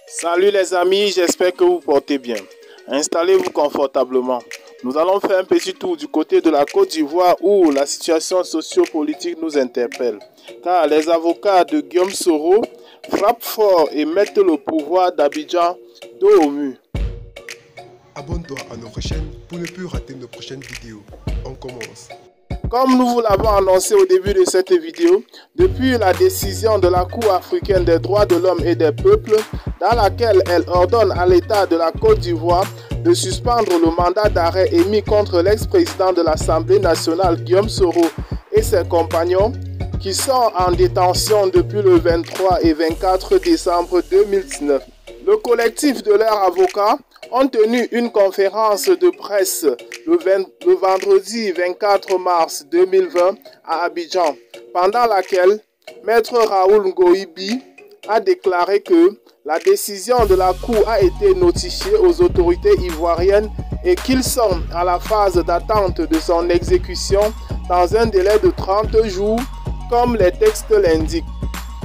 Salut les amis, j'espère que vous portez bien. Installez-vous confortablement. Nous allons faire un petit tour du côté de la Côte d'Ivoire où la situation socio-politique nous interpelle. Car les avocats de Guillaume Soro frappent fort et mettent le pouvoir d'Abidjan dos au mur. Abonne-toi à notre chaîne pour ne plus rater nos prochaines vidéos. On commence. Comme nous vous l'avons annoncé au début de cette vidéo, depuis la décision de la Cour africaine des droits de l'homme et des peuples, dans laquelle elle ordonne à l'État de la Côte d'Ivoire de suspendre le mandat d'arrêt émis contre l'ex-président de l'Assemblée nationale Guillaume Soro et ses compagnons, qui sont en détention depuis le 23 et 24 décembre 2019. Le collectif de leurs avocats ont tenu une conférence de presse le vendredi 24 mars 2020 à Abidjan, pendant laquelle Maître Raoul Ngoïbi a déclaré que la décision de la Cour a été notifiée aux autorités ivoiriennes et qu'ils sont à la phase d'attente de son exécution dans un délai de 30 jours, comme les textes l'indiquent.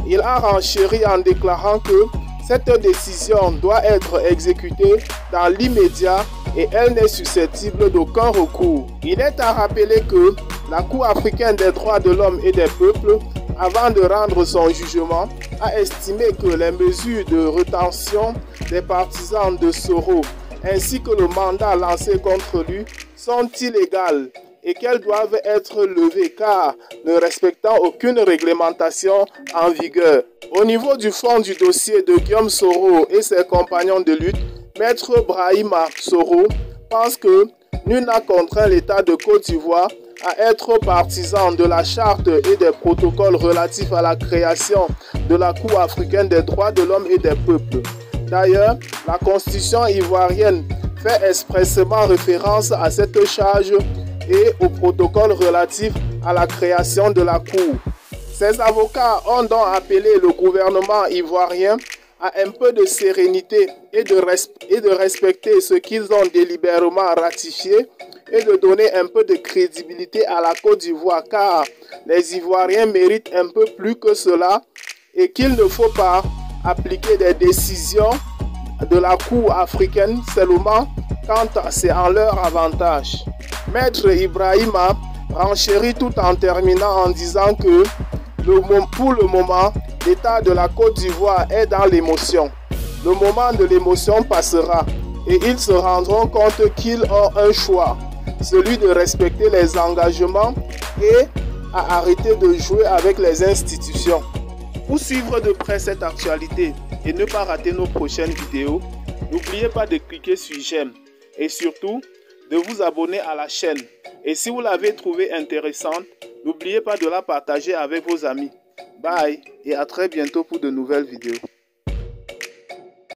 Il a renchéri en déclarant que cette décision doit être exécutée dans l'immédiat et elle n'est susceptible d'aucun recours. Il est à rappeler que la Cour africaine des droits de l'homme et des peuples, avant de rendre son jugement, a estimé que les mesures de rétention des partisans de Soro ainsi que le mandat lancé contre lui sont illégales et qu'elles doivent être levées car ne respectant aucune réglementation en vigueur. Au niveau du fond du dossier de Guillaume Soro et ses compagnons de lutte, Maître Brahima Soro pense que nul n'a contraint l'État de Côte d'Ivoire à être partisan de la charte et des protocoles relatifs à la création de la Cour africaine des droits de l'homme et des peuples. D'ailleurs, la constitution ivoirienne fait expressément référence à cette charge et au protocole relatif à la création de la Cour. Ces avocats ont donc appelé le gouvernement ivoirien à un peu de sérénité et de respecter ce qu'ils ont délibérément ratifié et de donner un peu de crédibilité à la Côte d'Ivoire car les Ivoiriens méritent un peu plus que cela et qu'il ne faut pas appliquer des décisions de la Cour africaine seulement quand c'est en leur avantage. Maître Ibrahima renchérit tout en terminant en disant que pour le moment, l'État de la Côte d'Ivoire est dans l'émotion. Le moment de l'émotion passera et ils se rendront compte qu'ils ont un choix, celui de respecter les engagements et à arrêter de jouer avec les institutions. Pour suivre de près cette actualité et ne pas rater nos prochaines vidéos, n'oubliez pas de cliquer sur j'aime et surtout de vous abonner à la chaîne. Et si vous l'avez trouvée intéressante, n'oubliez pas de la partager avec vos amis. Bye et à très bientôt pour de nouvelles vidéos.